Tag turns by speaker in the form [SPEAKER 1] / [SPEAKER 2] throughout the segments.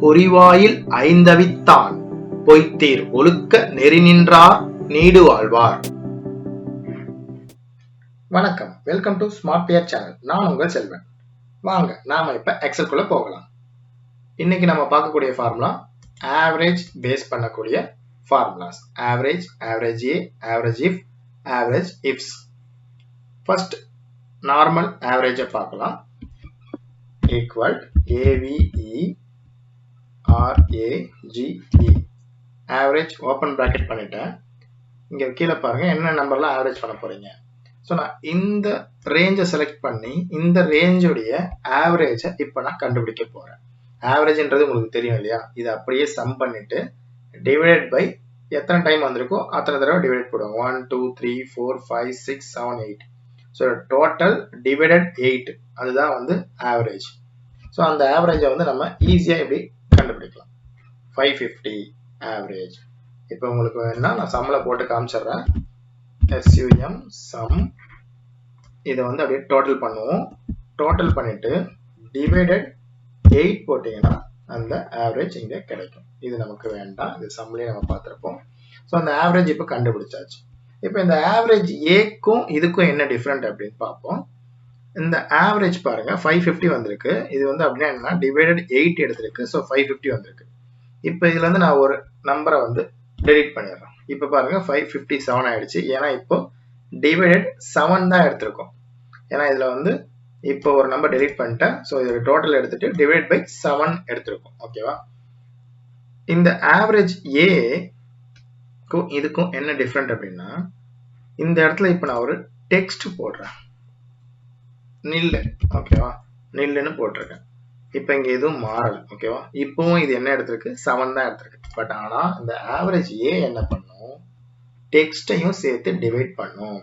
[SPEAKER 1] பொறிவாயில் ஐந்தவித்தான் பொய்த்தீர் ஒழுக்க நெறி நின்றார் நீடு வாழ்வார். வணக்கம், வெல்கம் டு SmartPeer சேனல். நான் உங்கள் செல்வன். வாங்க நாம இப்ப எக்ஸல் குள்ள போகலாம். இன்னைக்கு நம்ம பார்க்கக்கூடிய ஃபார்முலா ஆவரேஜ் பேஸ் பண்ணக்கூடிய formulas. Average, AverageA, Averageif, Averageifs. First normal ஆவரேஜை பார்க்கலாம். Equal AVERAGE, average open bracket பண்ணிட்டேன். இங்க கீழே பாருங்க என்ன நம்பர்லாம் ஆவரேஜ் பண்ண போறீங்க. ஸோ நான் இந்த ரேஞ்சை செலக்ட் பண்ணி இந்த ரேஞ்சோடைய ஆவரேஜை இப்போ நான் கண்டுபிடிக்க போறேன். ஆவரேஜ்ன்றது உங்களுக்கு தெரியும் இல்லையா? இதை அப்படியே சம் பண்ணிட்டு டிவைடட் பை எத்தனை டைம் வந்திருக்கோ அத்தனை தடவை டிவைட் போடுவோம். 1 2 3 4 5 6 7 8. ஸோ டோட்டல் டிவைடட் 8, அதுதான் வந்து ஆவரேஜ். ஸோ அந்த ஆவரேஜை வந்து நம்ம ஈஸியாக எப்படி கண்டுபிடிக்கலாம். 550 ஆவரேஜ். இப்போ உங்களுக்கு வேணா நான் சம்மில் போட்டு காமிச்சிடுறேன். SUM சம், இதை வந்து அப்படியே டோட்டல் பண்ணுவோம். டோட்டல் பண்ணிட்டு டிவைடட் 8 போட்டிங்கன்னா அந்த ஆவரேஜ் இங்கே கிடைக்கும். இது நமக்கு வேண்டாம், இது சம்லேயே நம்ம பார்த்துருப்போம். ஸோ அந்த ஆவரேஜ் இப்போ கண்டுபிடிச்சாச்சு. இப்போ இந்த ஆவரேஜ் ஏக்கும் இதுக்கும் என்ன டிஃப்ரெண்ட் அப்படின்னு பார்ப்போம். இந்த ஆவரேஜ் பாருங்க 550 வந்திருக்கு. இது வந்து அப்படின்னா என்ன, டிவைடட் 8 எடுத்திருக்கு. ஸோ 550 வந்திருக்கு. இப்போ இதுல இருந்து நான் ஒரு நம்பரை வந்து டெலிட் பண்ணிடுறேன். இப்போ பாருங்க 557 ஆயிடுச்சு. ஏன்னா இப்போ டிவைடட் 7 தான் எடுத்திருக்கோம். ஏன்னா இதுல வந்து இப்போ ஒரு நம்பர் டெலிட் பண்ணிட்டேன். ஸோ இது டோட்டல் எடுத்துட்டு டிவைட் பை 7 எடுத்திருக்கோம். ஓகேவா? இந்த ஆவரேஜ் ஏக்கும் இதுக்கும் என்ன டிஃப்ரெண்ட் அப்படின்னா, இந்த இடத்துல இப்போ நான் ஒரு டெக்ஸ்ட் போடுறேன். நில்லு, ஓகேவா? நில்லுன்னு போட்டிருக்கேன். இப்போ இங்க எதுவும் மாறல. ஓகேவா? இப்பவும் இது என்ன எடுத்திருக்கு, 7 தான் எடுத்திருக்கு. பட் ஆனா இந்த ஆவரேஜ் ஏ என்ன பண்ணும், டெக்ஸ்டையும் சேர்த்து டிவைட் பண்ணும்.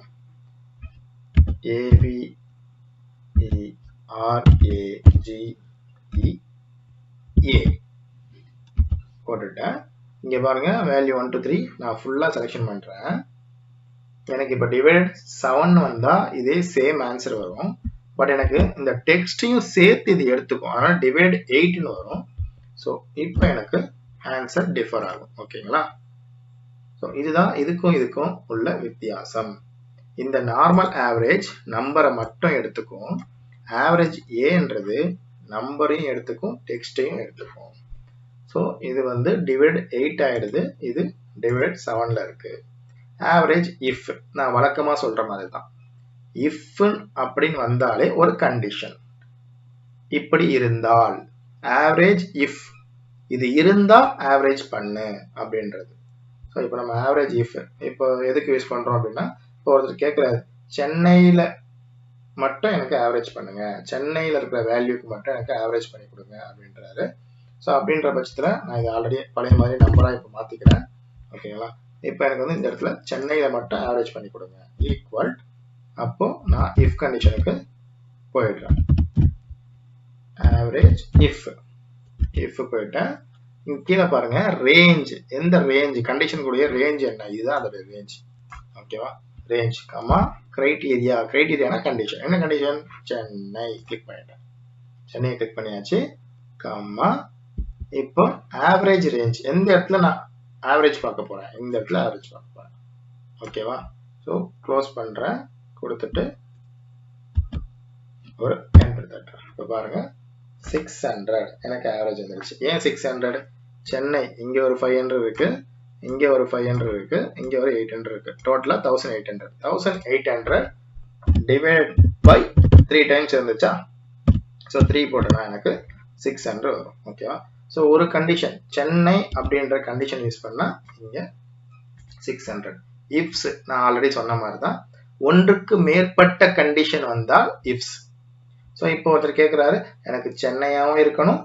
[SPEAKER 1] AVERAGE போட்டுட்டேன். இங்க பாருங்க வேல்யூ 1 2 3 நான் ஃபுல்லா செலக்ஷன் பண்றேன். எனக்கு இப்போ டிவைடட் 7 வந்தா இதே சேம் ஆன்சர் வரும். பட் எனக்கு இந்த டெக்ஸ்டையும் சேர்த்து இது எடுத்துக்கும். அதனால டிவைட் 8ன்னு வரும். ஸோ இப்போ எனக்கு ஆன்சர் டிஃபர் ஆகும். ஓகேங்களா? ஸோ இதுதான் இதுக்கும் உள்ள வித்தியாசம். இந்த நார்மல் ஆவரேஜ் நம்பரை மட்டும் எடுத்துக்கும். ஆவரேஜ் ஏன்றது நம்பரையும் எடுத்துக்கும், டெக்ஸ்டையும் எடுத்துக்கும். ஸோ இது வந்து டிவைட் 8 ஆயிடுது, இது டிவைட் 7ல இருக்கு. ஆவரேஜ் இஃப் நான் வழக்கமா சொல்ற மாதிரி தான். இஃப் அப்படின்னு வந்தாலே ஒரு கண்டிஷன். இப்படி இருந்தால் ஆவரேஜ் இஃப், இது இருந்தா ஆவரேஜ் பண்ணு அப்படின்றது. ஸோ இப்போ நம்ம ஆவரேஜ் இஃப் இப்போ எதுக்கு யூஸ் பண்றோம் அப்படின்னா, இப்போ ஒருத்தர் கேட்கிறாரு சென்னையில மட்டும் எனக்கு ஆவரேஜ் பண்ணுங்க, சென்னையில இருக்கிற வேல்யூக்கு மட்டும் எனக்கு ஆவரேஜ் பண்ணி கொடுங்க அப்படின்றாரு. ஸோ அப்படின்ற பட்சத்தில் நான் இது ஆல்ரெடி பழைய மாதிரி நம்பரா இப்போ மாத்திக்கிறேன். ஓகேங்களா? இப்போ எனக்கு வந்து இந்த இடத்துல சென்னையில மட்டும் ஆவரேஜ் பண்ணி கொடுங்க ஈக்குவல். அப்போ நான் இஃப் கண்டிஷனுக்கு போயிடுறேன். ஆவரேஜ் இஃப் போயிட்டேன். இங்க கீழே பாருங்க ரேஞ்ச், எந்த ரேஞ்ச் கண்டிஷன் கூடிய ரேஞ்ச் என்ன, இதுதான் அதோட ரேஞ்ச். ஓகேவா? ரேஞ்ச் கமா கிரைட்டீரியானா கண்டிஷன். என்ன கண்டிஷன்? சென்னை. கிளிக் பண்ணிட்டேன். சென்னையை கிளிக் பண்ணியாச்சு. கமா இப்போ ஆவரேஜ் ரேஞ்ச், எந்த இடத்துல நான் ஆவரேஜ் பார்க்க போறேன், இந்த இடத்துல ஆவரேஜ் பார்க்க போறேன். ஓகேவா? ஸோ க்ளோஸ் பண்றேன், கொடுத்துட்டு ஒரு என்டர் தட்டுறேன். இப்போ பாருங்க 600 எனக்கு ஆவரேஜ் வந்துருச்சு. ஏன் 600? சென்னை இங்க ஒரு 500 இருக்கு, இங்க ஒரு 500 இருக்கு, இங்க ஒரு 800 இருக்கு. டோட்டலா 1800 டிவைட் பை 3 டைம்ஸ் இருந்துச்சா? ஸோ 3 போட்டோம்னா எனக்கு 600 வரும். ஓகேவா? ஸோ ஒரு கண்டிஷன் சென்னை அப்படின்ற கண்டிஷன் யூஸ் பண்ணா இங்க 600. இஃப்ஸ் நான் ஆல்ரெடி சொன்ன மாதிரி தான், ஒன்றுக்கு மேற்பட்ட கண்டிஷன் வந்தால் இஃப்ஸ். ஸோ இப்போ ஒருத்தர் கேட்குறாரு எனக்கு சென்னையாகவும் இருக்கணும்,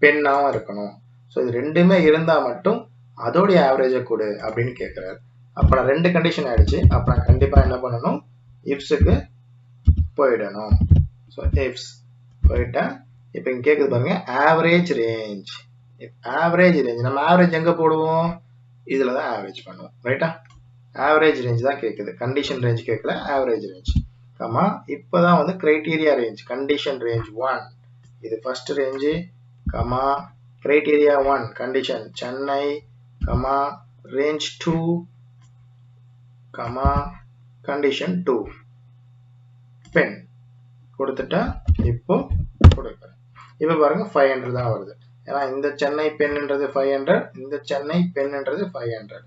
[SPEAKER 1] பெண்ணாகவும் இருக்கணும். ஸோ இது ரெண்டுமே இருந்தால் மட்டும் அதோடைய ஆவரேஜை கொடு அப்படின்னு கேட்குறாரு. அப்போ நான் 2 கண்டிஷன் ஆயிடுச்சு. அப்போ நான் கண்டிப்பாக என்ன பண்ணணும், இஃப்ஸுக்கு போயிடணும். ஸோ இஃப்ஸ் போயிட்டேன். இப்போ இங்கே கேட்குது பாருங்க ஆவரேஜ் ரேஞ்ச். ஆவரேஜ் ரேஞ்ச் நம்ம ஆவரேஜ் எங்கே போடுவோம், இதில் தான் ஆவரேஜ் பண்ணுவோம். ரைட்டா? ஆவரேஜ் ரேஞ்ச் தான் கேட்குது, கண்டிஷன் ரேஞ்ச் கேட்கல, ஆவரேஜ் ரேஞ்ச். கமா இப்போதான் வந்து கிரைட்டீரியா ரேஞ்ச், கண்டிஷன் ரேஞ்ச் 1, இது first range. Comma criteria 1 condition Chennai comma range 2 comma condition 2 pen கொடுத்துட்டா இப்போ கொடுக்கிறேன். இப்போ பாருங்க 500 தான் வருது. ஏன்னா இந்த சென்னை பென்ன்றது 500, இந்த சென்னை பென்ன்றது 500,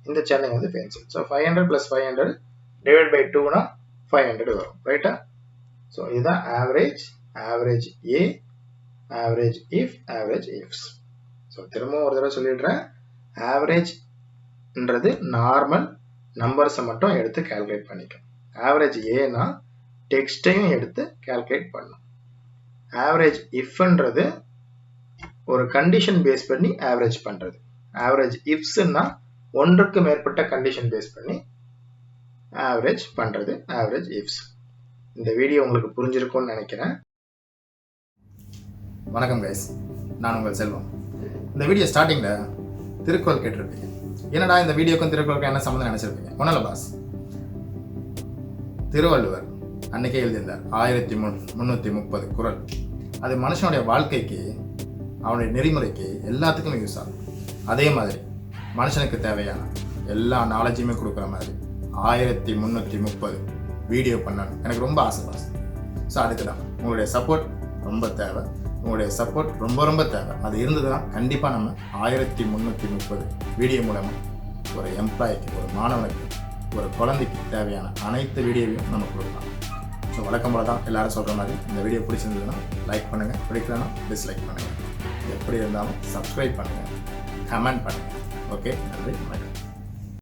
[SPEAKER 1] இந்த சென்னை வந்து பென்சில். ஸோ 500 + 500 டிவைட் பை 2னா 500 வரும். ரைட்டா? ஸோ இதுதான் ஆவரேஜ், ஆவரேஜ் ஏ, Averageif Averageifs. ஸோ திரும்பவும் ஒரு தடவை சொல்லிடுறேன். ஆவரேஜ்ன்றது நார்மல் நம்பர்ஸை மட்டும் எடுத்து கால்குலேட் பண்ணிக்கும். ஆவரேஜ் ஏனா டெக்ஸ்டையும் எடுத்து கால்குலேட் பண்ணும். ஆவரேஜ் இஃப்ன்றது ஒரு கண்டிஷன் பேஸ் பண்ணி ஆவரேஜ் பண்றது. ஆவரேஜ் இஃப்ஸ்னா ஒன்றுக்கு மேற்பட்ட கண்டிஷன் பேஸ் பண்ணி ஆவரேஜ் பண்றது ஆவரேஜ் இஃப்ஸ். இந்த வீடியோ உங்களுக்கு புரிஞ்சிருக்கும்னு நினைக்கிறேன்.
[SPEAKER 2] வணக்கம் கைஸ், நான் உங்கள் செல்வம். இந்த வீடியோ ஸ்டார்டிங்கில் திருக்குறள் கேட்டிருப்பீங்க. என்னடா இந்த வீடியோக்கும் திருக்குறளுக்கும் என்ன சம்மந்தம் நினச்சிருப்பீங்க. ஒன்றும் இல்லை பாஸ், திருவள்ளுவர் அன்னைக்கே எழுதியிருந்தார் 1330 குறள். அது மனுஷனுடைய வாழ்க்கைக்கு, அவனுடைய நெறிமுறைக்கு எல்லாத்துக்குமே யூஸ் ஆகும். அதே மாதிரி மனுஷனுக்கு தேவையான எல்லா நாலேஜுமே கொடுக்குற மாதிரி 1330 வீடியோ பண்ணணும் எனக்கு ரொம்ப ஆசை பாஸ். ஸோ அதுக்கு தான் உங்களுடைய சப்போர்ட் ரொம்ப தேவை. உங்களுடைய சப்போர்ட் ரொம்ப ரொம்ப தேவை. அது இருந்ததுன்னா கண்டிப்பாக நம்ம 1330 வீடியோ மூலமாக ஒரு எம்ப்ளாய்க்கு, ஒரு மாணவனுக்கு, ஒரு குழந்தைக்கு தேவையான அனைத்து வீடியோவையும் நம்ம கொடுக்கலாம். ஸோ வழக்கம் போல தான் எல்லாரும் சொல்கிற மாதிரி இந்த வீடியோ பிடிச்சிருந்ததுன்னா லைக் பண்ணுங்கள், பிடிக்கலன்னா டிஸ்லைக் பண்ணுங்கள். எப்படி இருந்தாலும் சப்ஸ்கிரைப் பண்ணுங்கள், கமெண்ட் பண்ணுங்கள். ஓகே, நன்றி, வணக்கம்.